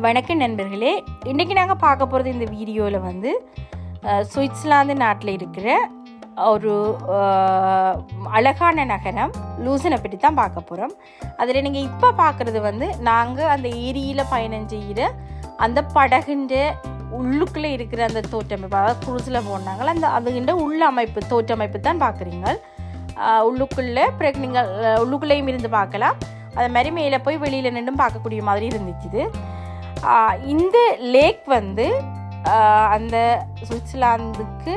வணக்கம் நண்பர்களே, இன்றைக்கி நாங்கள் பார்க்க போகிறது இந்த வீடியோவில் வந்து சுவிட்சர்லாந்து நாட்டில் இருக்கிற ஒரு அழகான நகரம் லூசனை பற்றி தான் பார்க்க போகிறோம். அதில் நீங்கள் இப்போ பார்க்குறது வந்து நாங்கள் அந்த ஏரியில் பயணம் செய்கிற அந்த படகுன்ற உள்ளுக்குள்ளே இருக்கிற அந்த தோற்றமைப்பு, அதாவது குருசில் போனாங்களா அந்த அதுகின்ற உள்ள அமைப்பு தோற்றமைப்பு தான் பார்க்குறீங்க. உள்ளுக்குள்ளே பிறகு நீங்கள் உள்ளுக்குள்ளேயும் இருந்து பார்க்கலாம், அது மாதிரி மேலே போய் வெளியில் நின்றும் பார்க்கக்கூடிய மாதிரி இருந்துச்சு. இந்த லேக் வந்து அந்த சுவிட்சர்லாந்துக்கு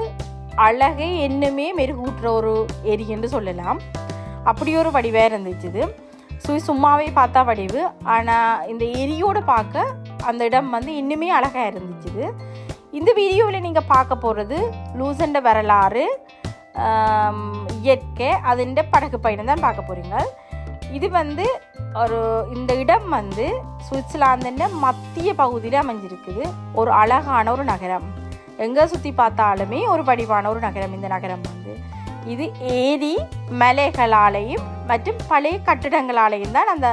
அழகை என்னமே மெருகூட்டுற ஒரு ஏரின்னு சொல்லலாம். அப்படி ஒரு வடிவாக இருந்துச்சு. சும்மாவே பார்த்தா வடிவு, ஆனால் இந்த ஏரியோடு பார்க்க அந்த இடம் வந்து இன்னுமே அழகாக இருந்துச்சு. இந்த வீடியோவில் நீங்கள் பார்க்க போகிறது லூசண்ட வரலாறு, இயற்கை, அதுண்ட படகு பயணம் தான் பார்க்க போகிறீங்க. இது வந்து இந்த இடம் வந்து சுவிட்சர்லாந்துன்ற மத்திய பகுதியில் அமைஞ்சிருக்குது. ஒரு அழகான ஒரு நகரம், எங்கே சுற்றி பார்த்தாலுமே ஒரு வடிவான ஒரு நகரம். இந்த நகரம் வந்து இது ஏரி மலைகளாலேயும் மற்றும் பழைய கட்டிடங்களாலேயும் தான் அந்த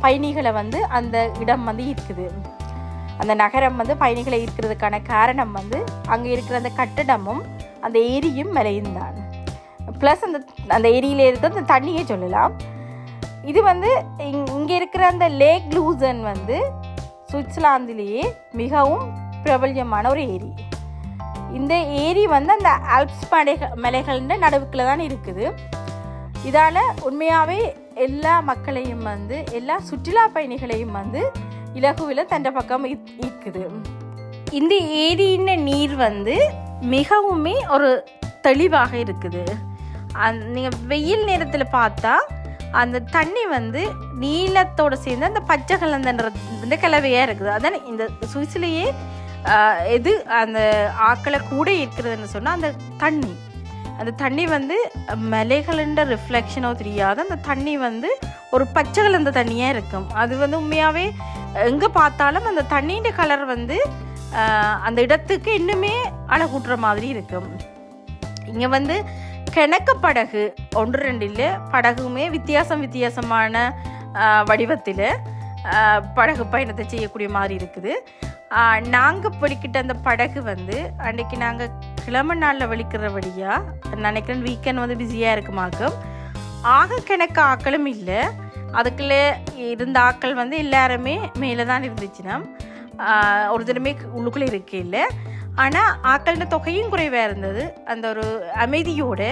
பயணிகளை வந்து அந்த இடம் வந்து இருக்குது. அந்த நகரம் வந்து பயணிகளை இருக்கிறதுக்கான காரணம் வந்து அங்கே இருக்கிற அந்த கட்டிடமும் அந்த ஏரியும் மலையும் தான். ப்ளஸ் அந்த ஏரியில் இருக்கிற அந்த தண்ணியே சொல்லலாம். இது வந்து இங்கே இருக்கிற அந்த லேக் லூசன் வந்து சுவிட்சர்லாந்திலேயே மிகவும் பிரபல்யமான ஒரு ஏரி. இந்த ஏரி வந்து அந்த ஆல்ப்ஸ் மலைகள்ன்ற நடுவுக்குள்ள தான் இருக்குது. இதால் உண்மையாகவே எல்லா மக்களையும் வந்து எல்லா சுற்றுலா பயணிகளையும் வந்து இலகுவில் தண்ட பக்கம் இருக்குது. இந்த ஏரியின் நீர் வந்து மிகவுமே ஒரு தெளிவாக இருக்குது. நீங்கள் வெயில் நேரத்தில் பார்த்தா அந்த தண்ணி வந்து நீலத்தோடு சேர்ந்து அந்த பச்சை கலந்த கலவையாக இருக்குது. அதான் இந்த சுவிஸ்லேயே எது அந்த ஆக்களை கூட இருக்கிறதுன்னு சொன்னால் அந்த தண்ணி வந்து மலைகளண்ட ரிஃப்ளெக்ஷனோ தெரியாது. அந்த தண்ணி வந்து ஒரு பச்சை கலந்த தண்ணியாக இருக்கும். அது வந்து உண்மையாகவே எங்கே பார்த்தாலும் அந்த தண்ணியின் கலர் வந்து அந்த இடத்துக்கு இன்னுமே அழகூட்டுற மாதிரி இருக்கும். இங்கே வந்து கிணக்க படகு 1-2 படகுமே வித்தியாசமான வடிவத்தில் படகு பயணத்தை செய்யக்கூடிய மாதிரி இருக்குது. நாங்கள் பிடிக்கிட்ட அந்த படகு வந்து அன்றைக்கி நாங்கள் கிழமை நாளில் வலிக்கிறபடியாக நினைக்கிறேன் வீக்கெண்ட் வந்து பிஸியாக இருக்குமாக்கும். கிணக்க ஆக்களும் இல்லை, அதுக்குள்ளே இருந்த ஆக்கள் வந்து எல்லாருமே மேலே தான் இருந்துச்சுன்னா ஒரு தினமே உள்ளுக்குள்ளே இருக்கே இல்லை. ஆனால் ஆக்களோட தொகையும் குறைவாக இருந்தது. அந்த ஒரு அமைதியோடு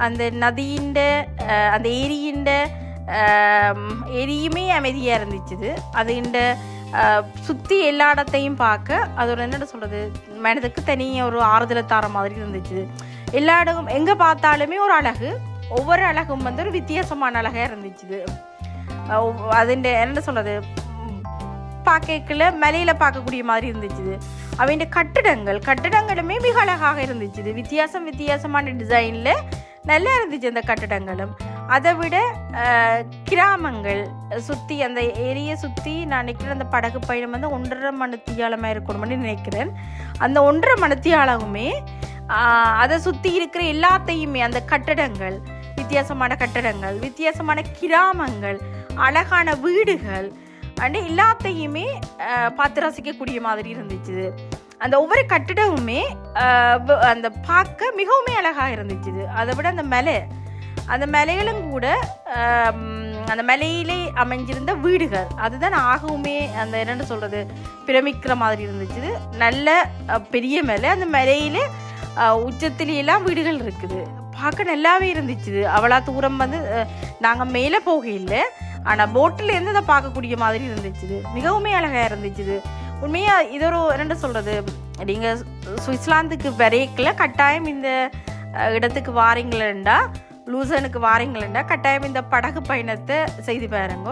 அந்த நதியின் அந்த ஏரியுமே அமைதியாக இருந்துச்சு. அதுண்ட சுற்றி எல்லா இடத்தையும் பார்க்க அது ஒரு என்ன சொல்கிறது, மனதுக்கு தனியாக ஒரு ஆறுதலை தர மாதிரி இருந்துச்சு. எல்லா இடமும் எங்கே பார்த்தாலுமே ஒரு அழகு, ஒவ்வொரு அழகும் வந்து ஒரு வித்தியாசமான அழகாக இருந்துச்சு. அதுண்ட என்ன சொல்கிறது, பார்க்கல மலையில் பார்க்கக்கூடிய மாதிரி இருந்துச்சு. அவங்க கட்டிடங்களுமே மிக அழகாக இருந்துச்சு. வித்தியாசமான டிசைனில் நல்லா இருந்துச்சு அந்த கட்டிடங்களும். அதை விட கிராமங்கள் சுற்றி அந்த ஏரியை சுற்றி நான் நினைக்கிறேன் அந்த படகு பயணம் வந்து 1.5 மணித்தியாலமாக இருக்கணும்னு நினைக்கிறேன். அந்த 1.5 மணித்தியாலமுமே அதை சுற்றி இருக்கிற எல்லாத்தையுமே அந்த கட்டிடங்கள், வித்தியாசமான கிராமங்கள், அழகான வீடுகள் அண்ட் எல்லாத்தையுமே பார்த்து ரசிக்கக்கூடிய மாதிரி இருந்துச்சு. அந்த ஒவ்வொரு கட்டிடமுமே அந்த பார்க்க மிகவுமே அழகாக இருந்துச்சு. அதை விட அந்த மலைகளும் கூட அந்த மலையிலே அமைஞ்சிருந்த வீடுகள் அதுதான் ஆகவுமே அந்த என்னென்னு சொல்கிறது பிரமிக்கிற மாதிரி இருந்துச்சு. நல்ல பெரிய மலை, அந்த மலையிலே உச்சத்திலாம் வீடுகள் இருக்குது. பார்க்க நல்லாவே இருந்துச்சு. அவ்வளோ தூரம் வந்து நாங்கள் மேலே போகையில், ஆனால் போட்டிலேருந்து அதை பார்க்கக்கூடிய மாதிரி இருந்துச்சு. மிகவுமே அழகாக இருந்துச்சு. உண்மையாக இது ஒரு என்ன சொல்கிறது, நீங்கள் சுவிட்சர்லாந்துக்கு வரைக்கல கட்டாயம் இந்த இடத்துக்கு வாரீங்களா, லூசனுக்கு வாரீங்களா கட்டாயம் இந்த படகு பயணத்தை செய்து பாருங்க.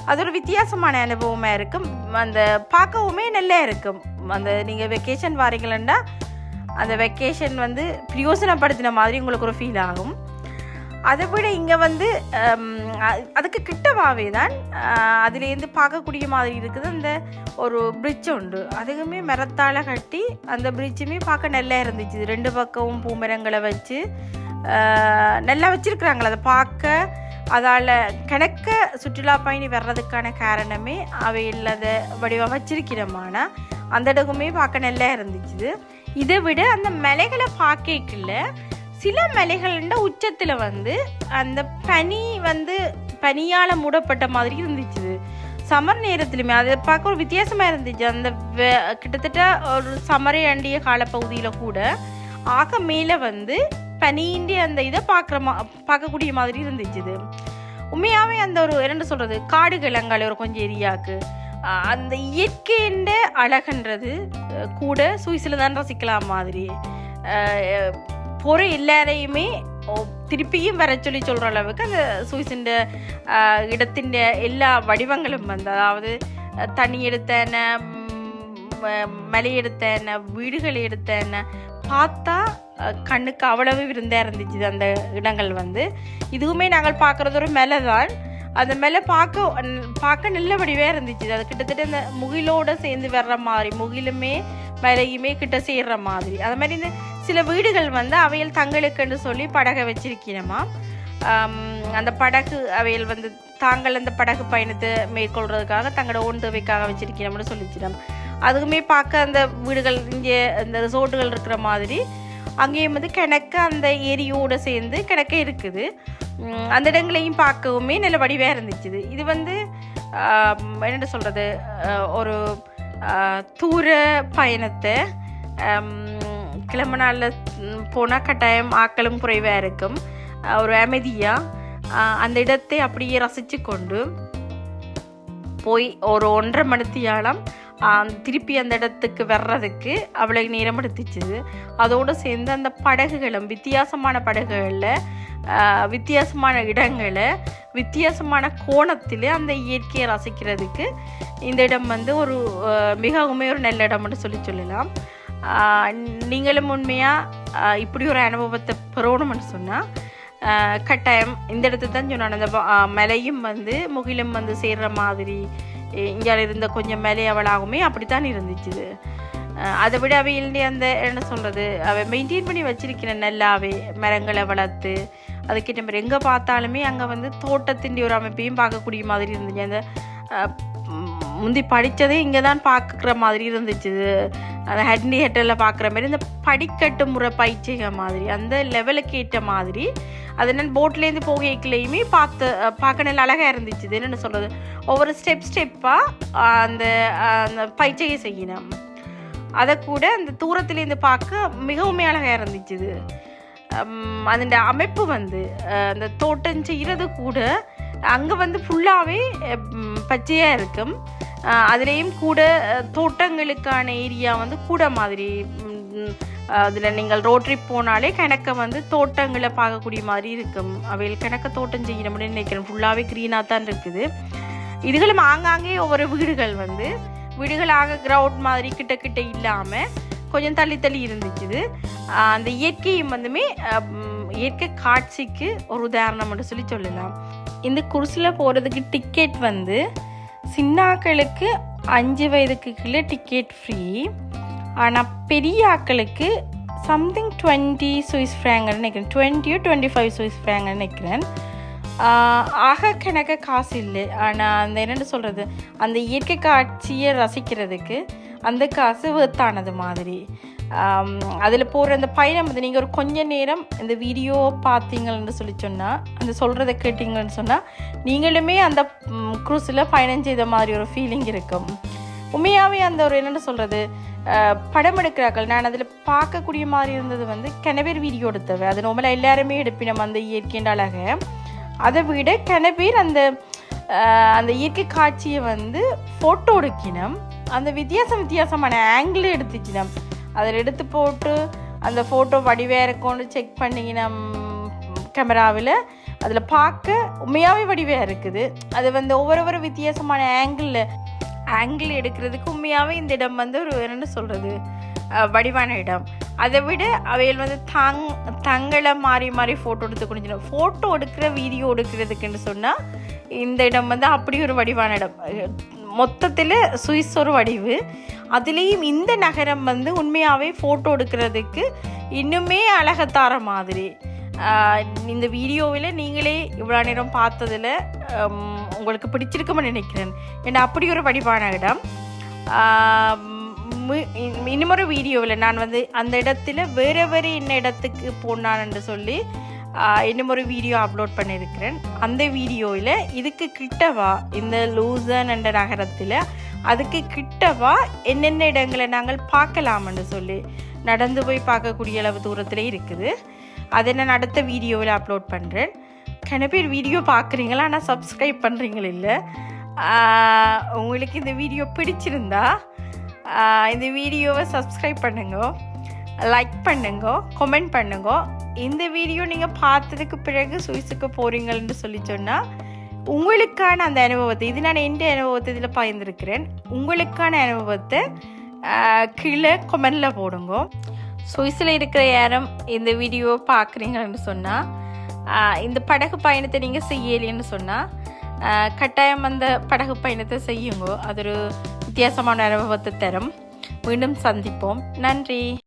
அது ஒரு வித்தியாசமான அனுபவமாக இருக்கும். அந்த பார்க்கவுமே நல்லா இருக்கும். அந்த நீங்கள் வெக்கேஷன் வாரீங்களா அந்த வெக்கேஷன் வந்து பிரயோசனப்படுத்தின மாதிரி உங்களுக்கு ஒரு ஃபீல் ஆகும். அதை விட இங்கே வந்து அதுக்கு கிட்டவாவே தான் அதுலேருந்து பார்க்கக்கூடிய மாதிரி இருக்குது. அந்த ஒரு பிரிட்ஜ் உண்டு, அதுக்குமே மரத்தால் கட்டி அந்த பிரிட்ஜுமே பார்க்க நல்லா இருந்துச்சு. 2 பக்கமும் பூமரங்களை வச்சு நல்லா வச்சுருக்குறாங்களே, அதை பார்க்க அதால் கணக்க சுற்றுலா பயணி வர்றதுக்கான காரணமே அவை இல்லாத வடிவம் வச்சிருக்கிறோமான அந்த இடகுமே பார்க்க நல்லா இருந்துச்சு. இதை விட அந்த மலைகளை பார்க்கல சில மலைகள உச்சத்தில் வந்து அந்த பனி வந்து பனியால் மூடப்பட்ட மாதிரி இருந்துச்சு. சம்மர் நேரத்துலையுமே அதை பார்க்க ஒரு வித்தியாசமாக இருந்துச்சு. அந்த கிட்டத்தட்ட ஒரு சம்மரை அண்டிய காலப்பகுதியில் கூட ஆக மேலே வந்து பனியின்றி அந்த இதை பார்க்கக்கூடிய மாதிரி இருந்துச்சு. உண்மையாகவே அந்த ஒரு என்ன சொல்கிறது காடுகளங்கால ஒரு கொஞ்சம் ஏரியாவுக்கு அந்த இயற்கைன்ற அழகுன்றது கூட சுவிஸில் தான் ரசிக்கலாம் மாதிரி போகிற எல்லாரையுமே திருப்பியும் வர சொல்லி சொல்கிற அளவுக்கு அந்த சுவிஸிൻ്റെ இடத்தின் எல்லா வடிவங்களும் வந்து அதாவது தண்ணி எடுத்தன மலை எடுத்தன வீடுகள் எடுத்தன பார்த்தா கண்ணுக்கு அவ்வளவு விருந்தாக இருந்துச்சு அந்த இடங்கள் வந்து. இதுவுமே நாங்கள் பார்க்குறது ஒரு மலை தான். அந்த மேலே பார்க்க நல்ல வடிவாக இருந்துச்சு. அது கிட்டத்தட்ட இந்த முகிலோடு சேர்ந்து வர்ற மாதிரி முகிலுமே மலையுமே கிட்ட சேர்ற மாதிரி. அது மாதிரி இந்த சில வீடுகள் வந்து அவையில் தங்களுக்குன்னு சொல்லி படகை வச்சிருக்கிறோமா. அந்த படகு அவையில் வந்து தாங்கள் அந்த படகு பயணத்தை மேற்கொள்றதுக்காக தங்களோட ஓன் தேவைக்காக வச்சிருக்கிறோம்னு சொல்லிச்சிடும். அதுக்குமே பார்க்க அந்த வீடுகள் இங்கே இந்த ரிசோர்ட்டுகள் இருக்கிற மாதிரி அங்கேயும் வந்து கிணக்க அந்த ஏரியோடு சேர்ந்து கிணக்க இருக்குது. அந்த இடங்களையும் பார்க்கவுமே நல்ல வடிவாக இருந்துச்சு. இது வந்து என்ன சொல்கிறது ஒரு தூர பயணத்தை கிளம்புனால போனால் கட்டாயம் ஆக்களும் குறைவாக இருக்கும். ஒரு அமைதியாக அந்த இடத்தை அப்படியே ரசித்து கொண்டு போய் ஒரு 1.5 மணித்தியாலம் திருப்பி அந்த இடத்துக்கு வர்றதுக்கு அவ்வளோ நேரம் எடுத்துச்சு. அதோடு சேர்ந்து அந்த படகுகளும் வித்தியாசமான படகுகளில் வித்தியாசமான இடங்களை வித்தியாசமான கோணத்தில் அந்த இயற்கையை ரசிக்கிறதுக்கு இந்த இடம் வந்து ஒரு மிகவுமே ஒரு நல்ல இடம்னு சொல்லலாம். நீங்களும் உண்மையாக இப்படி ஒரு அனுபவத்தை பெறணும்னு சொன்னால் கட்டாயம் இந்த இடத்துல தான் சொன்னான். அந்த மலையும் வந்து முகிலும் வந்து சேர்ற மாதிரி இங்கே இருந்த கொஞ்சம் மலை அவளாகுமே அப்படித்தான் இருந்துச்சு. அதை விட அவையிலே அந்த என்ன சொல்கிறது அவை மெயின்டைன் பண்ணி வச்சிருக்கிறேன் நல்லாவே மரங்களை வளர்த்து அதுக்கிட்ட மாதிரி எங்கே பார்த்தாலுமே அங்கே வந்து தோட்டத்தின் ஒரு அமைப்பையும் பார்க்கக்கூடிய மாதிரி இருந்துச்சு. அந்த முந்தி படித்ததே இங்கே தான் பார்க்குற மாதிரி இருந்துச்சு. அந்த ஹெட்டில் பார்க்குற மாதிரி இந்த படிக்கட்டு முறை பயிற்சிக மாதிரி அந்த லெவலுக்கு ஏற்ற மாதிரி அது என்னென்னு போட்லேருந்து போகைக்குள்ளேயுமே பார்க்க நல்ல அழகாக இருந்துச்சு. என்னென்னு சொல்கிறது ஒவ்வொரு ஸ்டெப்பாக அந்த அந்த பயிற்சியை செய்யணும். அதை கூட அந்த தூரத்துலேருந்து பார்க்க மிகவும் அழகாக இருந்துச்சு. அதோட அமைப்பு வந்து அந்த தோட்டம் செய்கிறது கூட அங்கே வந்து ஃபுல்லாகவே பச்சையாக இருக்கும். அதுலேயும் கூட தோட்டங்களுக்கான ஏரியா வந்து கூட மாதிரி அதில் நீங்கள் ரோட் ட்ரிப் போனாலே கணக்க வந்து தோட்டங்களை பார்க்கக்கூடிய மாதிரி இருக்கும். அவையில் கணக்க தோட்டம் செய்யணும்னு நினைக்கிறேன். ஃபுல்லாகவே க்ரீனாக தான் இருக்குது. இதுகளும் ஆங்காங்கே ஒவ்வொரு வீடுகள் வந்து வீடுகளாக கிரவுண்ட் மாதிரி கிட்ட இல்லாமல் கொஞ்சம் தள்ளி இருந்துச்சு. அந்த இயற்கையும் வந்துமே இயற்கை காட்சிக்கு ஒரு உதாரணம்னு சொல்லலாம். இந்த குருசில் போகிறதுக்கு டிக்கெட் வந்து சின்னாக்களுக்கு 5 வயதுக்கு கீழே டிக்கெட் ஃப்ரீ. ஆனால் பெரிய ஆக்களுக்கு சம்திங் 20 சுவிஸ் ஃப்ராங்க்னு நினைக்கிறேன். 20 or 25 சுவிஸ் ஃப்ராங்க்னு நினைக்கிறேன். ஆக கணக்க காசு இல்லை. ஆனால் அந்த என்னென்னு சொல்கிறது அந்த இயற்கை காட்சியை ரசிக்கிறதுக்கு அந்த காசு வேர்த்தானது மாதிரி. அதில் போகிற அந்த பயணம் வந்து நீங்கள் ஒரு கொஞ்ச நேரம் இந்த வீடியோ பார்த்தீங்கன்னு சொன்னால் அந்த சொல்கிறத கேட்டிங்கன்னு சொன்னால் நீங்களுமே அந்த க்ரூஸில் பயணம் செய்த மாதிரி ஒரு ஃபீலிங் இருக்கும். உண்மையாகவே அந்த ஒரு என்னென்னு சொல்கிறது படம் எடுக்கிறார்கள். நான் அதில் பார்க்கக்கூடிய மாதிரி இருந்தது வந்து கனவேர் வீடியோ எடுத்தவை. அது நார்மலாக எல்லாருமே எடுப்பினோம் அந்த இயற்கையின் அழகை. அதை விட கனவேர் அந்த அந்த இயற்கை காட்சியை வந்து ஃபோட்டோ எடுக்கணும். அந்த வித்தியாசமான ஆங்கிள் எடுத்துச்சினோம். அதில் எடுத்து போட்டு அந்த ஃபோட்டோ வடிவாக இருக்கும்னு செக் பண்ணிங்கன்னா கேமராவில் அதில் பார்க்க உண்மையாகவே வடிவாக இருக்குது. அது வந்து ஒவ்வொரு வித்தியாசமான ஆங்கிள் எடுக்கிறதுக்கு உண்மையாகவே இந்த இடம் வந்து ஒரு என்னென்னு சொல்கிறது வடிவான இடம். அதை விட அவையில் வந்து தங்களை மாறி ஃபோட்டோ எடுத்து குடிஞ்சிடும். ஃபோட்டோ எடுக்கிற வீடியோ எடுக்கிறதுக்குன்னு சொன்னால் இந்த இடம் வந்து அப்படி ஒரு வடிவான இடம். மொத்தத்தில் சுவிஸ் ஒரு வடிவு. அதுலேயும் இந்த நகரம் வந்து உண்மையாகவே ஃபோட்டோ எடுக்கிறதுக்கு இன்னுமே அழகத்தார மாதிரி. இந்த வீடியோவில் நீங்களே இவ்வளோ நேரம் பார்த்ததில் உங்களுக்கு பிடிச்சிருக்குமென்னு நினைக்கிறேன். ஏன்னா அப்படி ஒரு வடிவான இடம். இன்னொரு வீடியோவில் நான் வந்து அந்த இடத்துல வேறு என்ன இடத்துக்கு போனான்னு சொல்லி இன்னும் வீடியோ அப்லோட் பண்ணியிருக்கிறேன். அந்த வீடியோவில் இதுக்கு கிட்டவா இந்த லூசன் என்ற நகரத்தில் அதுக்கு கிட்டவா என்னென்ன இடங்களை நாங்கள் பார்க்கலாம்னு சொல்லி நடந்து போய் பார்க்கக்கூடிய அளவு தூரத்தில் இருக்குது. அதை நான் அடுத்த வீடியோவில் அப்லோட் பண்ணுறேன். கன பேர் வீடியோ பார்க்குறீங்களா, ஆனால் சப்ஸ்கிரைப் பண்ணுறீங்கள இல்லை. உங்களுக்கு இந்த வீடியோ பிடிச்சிருந்தா இந்த வீடியோவை சப்ஸ்கிரைப் பண்ணுங்க, லைக் பண்ணுங்க, கமெண்ட் பண்ணுங்க. இந்த வீடியோ நீங்கள் பார்த்ததுக்கு பிறகு சுவிஸுக்கு போகிறீங்கன்னு சொல்லி சொன்னால் உங்களுக்கான அந்த அனுபவத்தை, இது நான் எந்த அனுபவத்தை இதில் பகிர்ந்துருக்கிறேன், உங்களுக்கான அனுபவத்தை கீழே கமெண்டில் போடுங்க. சுவிஸில் இருக்கிற யாரும் இந்த வீடியோ பார்க்குறீங்கன்னு சொன்னால், இந்த படகு பயணத்தை நீங்கள் செய்யலைன்னு சொன்னால் கட்டாயம் அந்த படகு பயணத்தை செய்யுங்க. அது ஒரு வித்தியாசமான அனுபவத்தை தரும். மீண்டும் சந்திப்போம். நன்றி.